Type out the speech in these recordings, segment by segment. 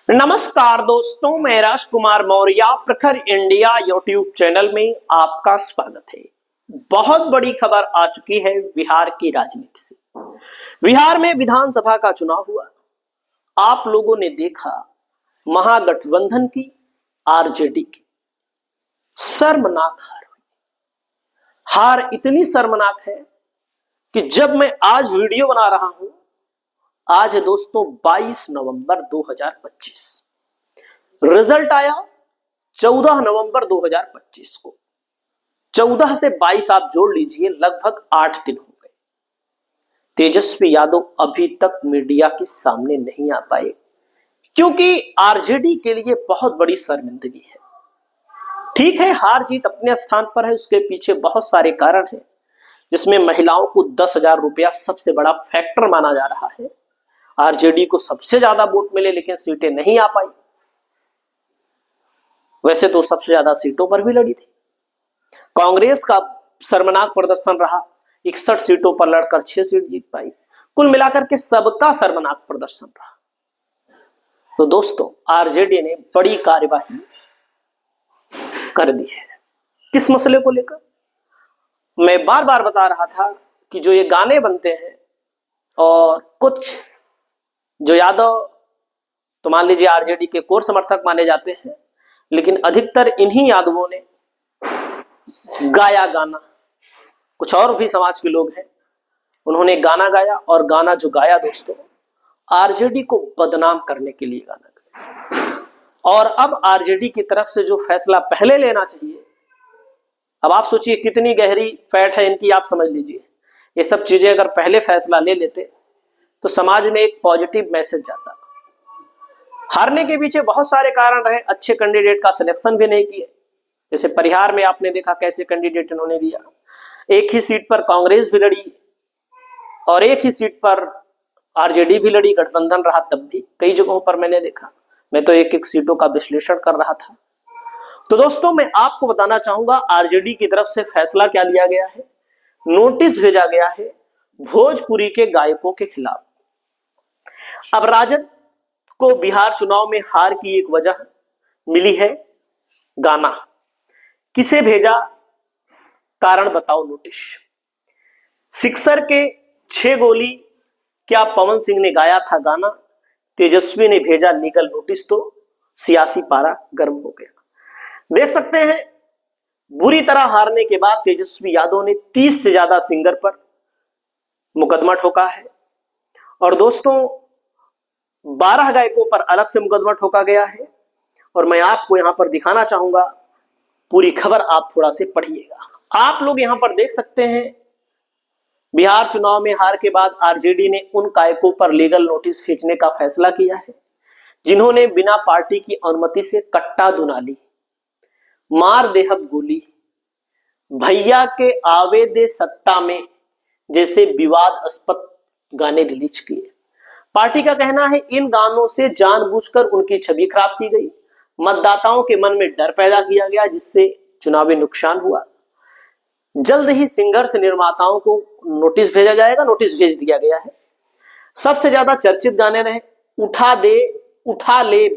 नमस्कार दोस्तों, मैं राजकुमार मौर्य प्रखर इंडिया यूट्यूब चैनल में आपका स्वागत है। बहुत बड़ी खबर आ चुकी है बिहार की राजनीति से। बिहार में विधानसभा का चुनाव हुआ। आप लोगों ने देखा महागठबंधन की आरजेडी की शर्मनाक हार हुई। हार इतनी शर्मनाक है कि जब मैं आज वीडियो बना रहा हूं, आज है दोस्तों 22 नवंबर 2025। रिजल्ट आया 14 नवंबर 2025 को। 14 से 22 आप जोड़ लीजिए, लगभग 8 दिन हो गए। तेजस्वी यादव अभी तक मीडिया के सामने नहीं आ पाए, क्योंकि आरजेडी के लिए बहुत बड़ी शर्मिंदगी है। ठीक है, हार जीत अपने स्थान पर है, उसके पीछे बहुत सारे कारण हैं, जिसमें महिलाओं को 10,000 रुपया सबसे बड़ा फैक्टर माना जा रहा है। आरजेडी को सबसे ज्यादा वोट मिले, लेकिन सीटें नहीं आ पाई। वैसे तो सबसे ज्यादा सीटों पर भी लड़ी थी। कांग्रेस का शर्मनाक प्रदर्शन रहा, 61 सीटों पर लड़कर 6 सीट जीत पाई। कुल मिलाकर के सबका शर्मनाक प्रदर्शन रहा। तो दोस्तों, आरजेडी ने बड़ी कार्यवाही कर दी है। किस मसले को लेकर? मैं बार बार बता रहा था कि जो ये गाने बनते हैं और कुछ जो यादव तो मान लीजिए आरजेडी के कोर समर्थक माने जाते हैं, लेकिन अधिकतर इन्हीं यादवों ने गाया गाना। कुछ और भी समाज के लोग हैं, उन्होंने गाना गाया, और गाना जो गाया दोस्तों, आरजेडी को बदनाम करने के लिए गाना गाया। और अब आरजेडी की तरफ से जो फैसला पहले लेना चाहिए, अब आप सोचिए कितनी गहरी फैट है इनकी, आप समझ लीजिए। ये सब चीजें अगर पहले फैसला ले लेते तो समाज में एक पॉजिटिव मैसेज जाता। हारने के पीछे बहुत सारे कारण रहे। अच्छे कैंडिडेट का सिलेक्शन भी नहीं किए। जैसे परिहार में आपने देखा कैसे कैंडिडेट इन्होंने दिया। एक ही सीट पर कांग्रेस भी लड़ी और एक ही सीट पर आरजेडी भी लड़ी, गठबंधन रहा तब भी। कई जगहों पर मैंने देखा, मैं तो एक एक सीटों का विश्लेषण कर रहा था। तो दोस्तों, मैं आपको बताना चाहूंगा आरजेडी की तरफ से फैसला क्या लिया गया है। नोटिस भेजा गया है भोजपुरी के गायकों के खिलाफ। अब राजद को बिहार चुनाव में हार की एक वजह मिली है गाना। किसे भेजा, कारण बताओ नोटिस। सिक्सर के 6 गोली क्या पवन सिंह ने गाया था गाना। तेजस्वी ने भेजा लीगल नोटिस, तो सियासी पारा गर्म हो गया। देख सकते हैं, बुरी तरह हारने के बाद तेजस्वी यादव ने 30 से ज्यादा सिंगर पर मुकदमा ठोका है। और दोस्तों, 12 गायकों पर अलग से मुकदमा ठोका गया है। और मैं आपको यहां पर दिखाना चाहूंगा, पूरी खबर आप थोड़ा से पढ़िएगा। आप लोग यहां पर देख सकते हैं, बिहार चुनाव में हार के बाद आरजेडी ने उन गायकों पर लीगल नोटिस भेजने का फैसला किया है जिन्होंने बिना पार्टी की अनुमति से कट्टा दुनाली, मार देहब गोली, भैया के आवेदे सत्ता में जैसे विवादास्पद गाने रिलीज किए। पार्टी का कहना है इन गानों से जानबूझकर उनकी छवि खराब की गई, मतदाताओं के मन में डर पैदा किया गया, जिससे चुनावी नुकसान हुआ। जल्द ही सिंगर से निर्माताओं को नोटिस भेजा जाएगा। नोटिस भेज दिया गया है। सबसे ज्यादा चर्चित गाने रहे उठा ले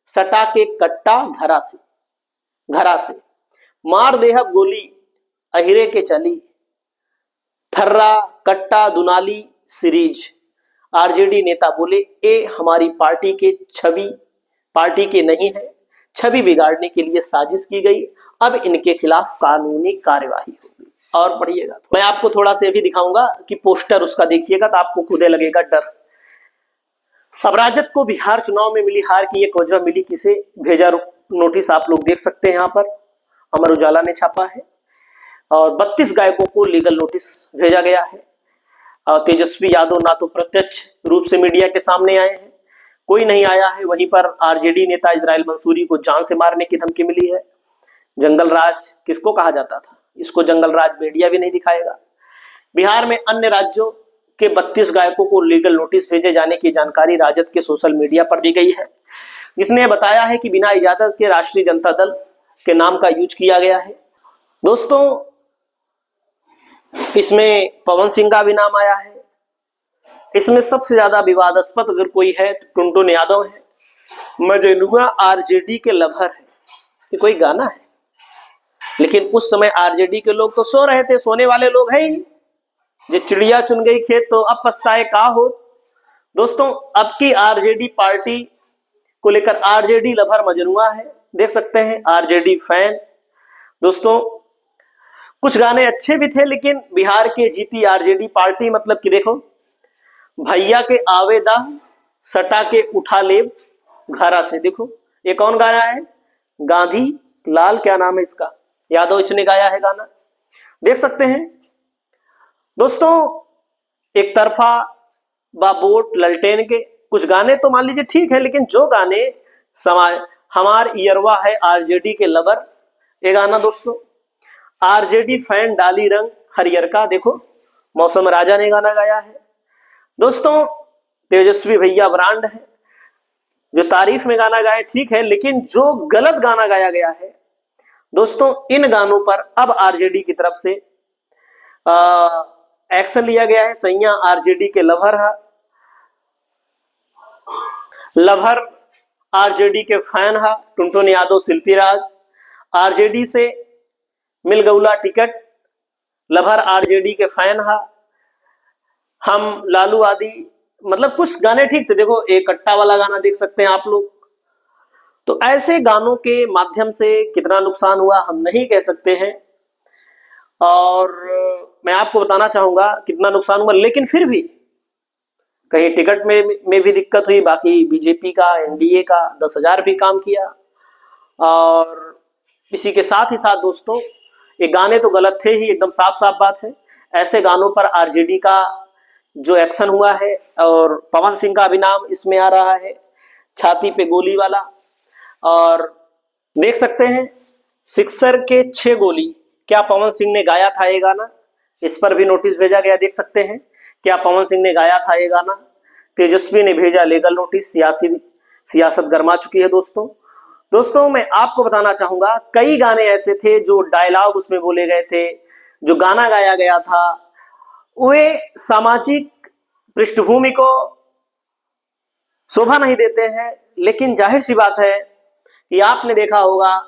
सटा के कट्टा घरा से, मार देहब गोली, अहिरे के चली, थर्रा, कट्टा दुनाली सीरीज। आरजेडी नेता बोले, ये हमारी पार्टी के नहीं है, छवि बिगाड़ने के लिए साजिश की गई। अब इनके खिलाफ कानूनी कार्यवाही होगी। और पढ़िएगा, तो मैं आपको थोड़ा सा भी दिखाऊंगा कि पोस्टर उसका देखिएगा तो आपको खुद लगेगा डर। अब राजद को बिहार चुनाव में मिली हार की एक वजह मिली, किसे भेजा नोटिस आप लोग देख सकते हैं। यहाँ पर अमर उजाला ने छापा है और 32 गायकों को लीगल नोटिस भेजा गया है। तेजस्वी यादव ना तो प्रत्यक्ष रूप से मीडिया के सामने आए हैं, कोई नहीं आया है। वहीं पर आरजेडी नेता इजराइल मंसूरी को जान से मारने की धमकी मिली है। जंगल राज किसको कहा जाता था, इसको जंगल राज मीडिया भी नहीं दिखाएगा। बिहार में अन्य राज्यों के 32 गायकों को लीगल नोटिस भेजे जाने की जानकारी राजद के सोशल मीडिया पर दी गई है, जिसने बताया है कि बिना इजाजत के राष्ट्रीय जनता दल के नाम का यूज किया गया है। दोस्तों, इसमें पवन सिंह का भी नाम आया है। इसमें सबसे ज्यादा विवादास्पद अगर कोई है तो टुनटुन यादव है। मजनुआ आरजेडी के लवर है, ये कोई गाना है? लेकिन उस समय आरजेडी के लोग तो सो रहे थे, सोने वाले लोग है ही। जो चिड़िया चुन गई खेत तो अब पछताए का हो। दोस्तों, अब की आरजेडी पार्टी को लेकर आरजेडी लवर मजनुआ है, देख सकते हैं आरजेडी फैन। दोस्तों, कुछ गाने अच्छे भी थे, लेकिन बिहार के जीती आरजेडी पार्टी, मतलब कि देखो, भैया के आवेदा सटा के उठा लेब घरा से। देखो ये कौन गाया है? गांधी लाल, क्या नाम है इसका, यादव, इसने गाया है गाना, देख सकते हैं। दोस्तों, एक तरफा बाबोट ललटेन के कुछ गाने तो मान लीजिए ठीक है, लेकिन जो गाने समाज हमार ईयरवा है आरजेडी के लवर, ये गाना दोस्तों, आरजेडी फैन डाली रंग हरियर का, देखो मौसम राजा ने गाना गाया है। दोस्तों, तेजस्वी भैया ब्रांड है, जो तारीफ में गाना गाए ठीक है, लेकिन जो गलत गाना गाया गया है दोस्तों, इन गानों पर अब आरजेडी की तरफ से एक्शन लिया गया है। सैया आरजेडी के लवर है, लवर आरजेडी के फैन है, टुनटुन यादव, शिल्पी राज, आरजेडी से मिल गौला टिकट, लवर आरजेडी के फैन है, हम लालू आदि, मतलब कुछ गाने ठीक थे। देखो एक कट्टा वाला गाना देख सकते हैं आप लोग। तो ऐसे गानों के माध्यम से कितना नुकसान हुआ हम नहीं कह सकते हैं, और मैं आपको बताना चाहूंगा कितना नुकसान हुआ, लेकिन फिर भी कहीं टिकट में भी दिक्कत हुई, बाकी बीजेपी का, एनडीए का 10,000 भी काम किया। और इसी के साथ ही साथ दोस्तों, ये गाने तो गलत थे ही, एकदम साफ साफ बात है। ऐसे गानों पर आरजेडी का जो एक्शन हुआ है, और पवन सिंह का भी नाम इसमें आ रहा है, छाती पे गोली वाला। और देख सकते हैं सिक्सर के 6 गोली, क्या पवन सिंह ने गाया था ये गाना? इस पर भी नोटिस भेजा गया, देख सकते हैं क्या पवन सिंह ने गाया था ये गाना? तेजस्वी ने भेजा लीगल नोटिस, सियासत गर्मा चुकी है दोस्तों, मैं आपको बताना चाहूंगा कई गाने ऐसे थे जो डायलॉग उसमें बोले गए थे, जो गाना गाया गया था, वे सामाजिक पृष्ठभूमि को शोभा नहीं देते हैं। लेकिन जाहिर सी बात है कि आपने देखा होगा,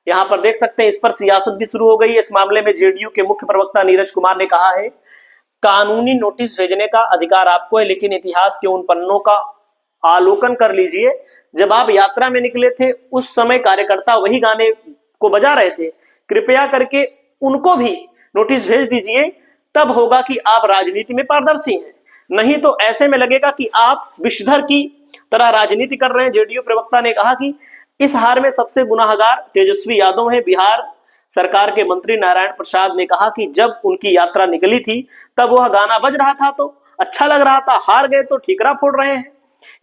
यहां पर देख सकते हैं इस पर सियासत भी शुरू हो गई है। इस मामले में जेडीयू के मुख्य प्रवक्ता नीरज कुमार ने कहा है, कानूनी नोटिस भेजने का अधिकार आपको है, लेकिन इतिहास के उन पन्नों का आलोकन कर लीजिए जब आप यात्रा में निकले थे, उस समय कार्यकर्ता वही गाने को बजा रहे थे, कृपया करके उनको भी नोटिस भेज दीजिए, तब होगा कि आप राजनीति में पारदर्शी हैं। नहीं तो ऐसे में लगेगा कि आप विषधर की तरह राजनीति कर रहे हैं। जेडीयू प्रवक्ता ने कहा कि इस हार में सबसे गुनाहगार तेजस्वी यादव है। बिहार सरकार के मंत्री नारायण प्रसाद ने कहा कि जब उनकी यात्रा निकली थी तब वह गाना बज रहा था तो अच्छा लग रहा था, हार गए तो ठीकरा फोड़ रहे हैं,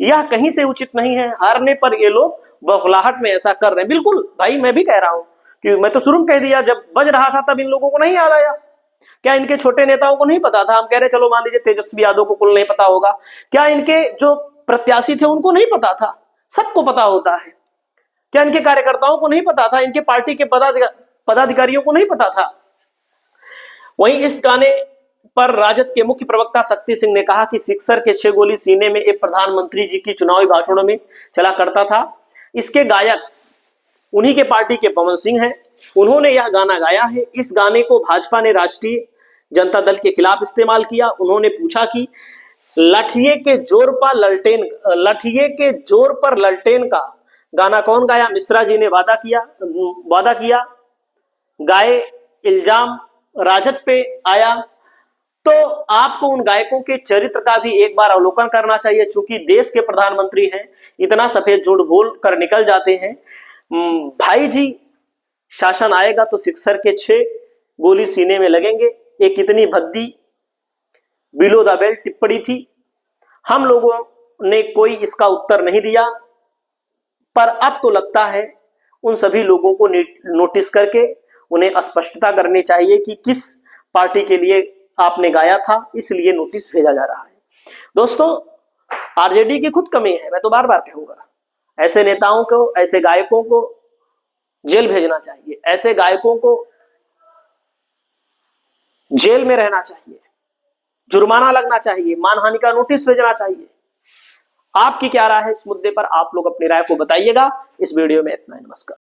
यह कहीं से उचित नहीं है। हारने पर ये लोग बौखलाहट में ऐसा कर रहे हैं। बिल्कुल भाई, मैं भी कह रहा हूं कि मैं तो शुरू में कह दिया, जब बज रहा था तब इन लोगों को नहीं याद आया? क्या इनके छोटे नेताओं को नहीं पता था? हम कह रहे चलो मान लीजिए तेजस्वी यादव को कुल नहीं पता होगा, क्या इनके जो प्रत्याशी थे उनको नहीं पता था? सबको पता होता है। क्या इनके कार्यकर्ताओं को नहीं पता था? इनके पार्टी के पदाधिकारियों को नहीं पता था? वहीं इस गाने पर राजद के मुख्य प्रवक्ता शक्ति सिंह ने कहा कि सिक्सर के 6 गोली सीने में एक प्रधानमंत्री जी की चुनावी भाषणों में चला करता था। इसके गायक उन्हीं के पार्टी के पवन सिंह हैं, उन्होंने यह गाना गाया है। इस गाने को भाजपा ने राष्ट्रीय जनता दल के खिलाफ इस्तेमाल किया। उन्होंने पूछा कि लठिए के जोर पर ललटेन का गाना कौन गाया? मिश्रा जी ने वादा किया, गाए, इल्जाम राजद पे आया। तो आपको उन गायकों के चरित्र का भी एक बार अवलोकन करना चाहिए। चूंकि देश के प्रधानमंत्री हैं, इतना सफेद झूठ बोल कर निकल जाते हैं। भाई जी, शासन आएगा तो सिक्सर के 6 गोली सीने में लगेंगे। ये कितनी भद्दी बिलो द बेल्ट टिप्पणी थी। हम लोगों ने कोई इसका उत्तर नहीं दिया, पर अब तो लगता है उन सभी लोगों को नोटिस करके उन्हें स्पष्टता करनी चाहिए कि किस पार्टी के लिए आपने गाया था, इसलिए नोटिस भेजा जा रहा है। दोस्तों, आरजेडी की खुद कमी है, मैं तो बार बार कहूंगा। ऐसे नेताओं को, ऐसे गायकों को जेल भेजना चाहिए, ऐसे गायकों को जेल में रहना चाहिए, जुर्माना लगना चाहिए, मानहानि का नोटिस भेजना चाहिए। आपकी क्या राय है इस मुद्दे पर? आप लोग अपनी राय को बताइएगा। इस वीडियो में इतना ही। नमस्कार।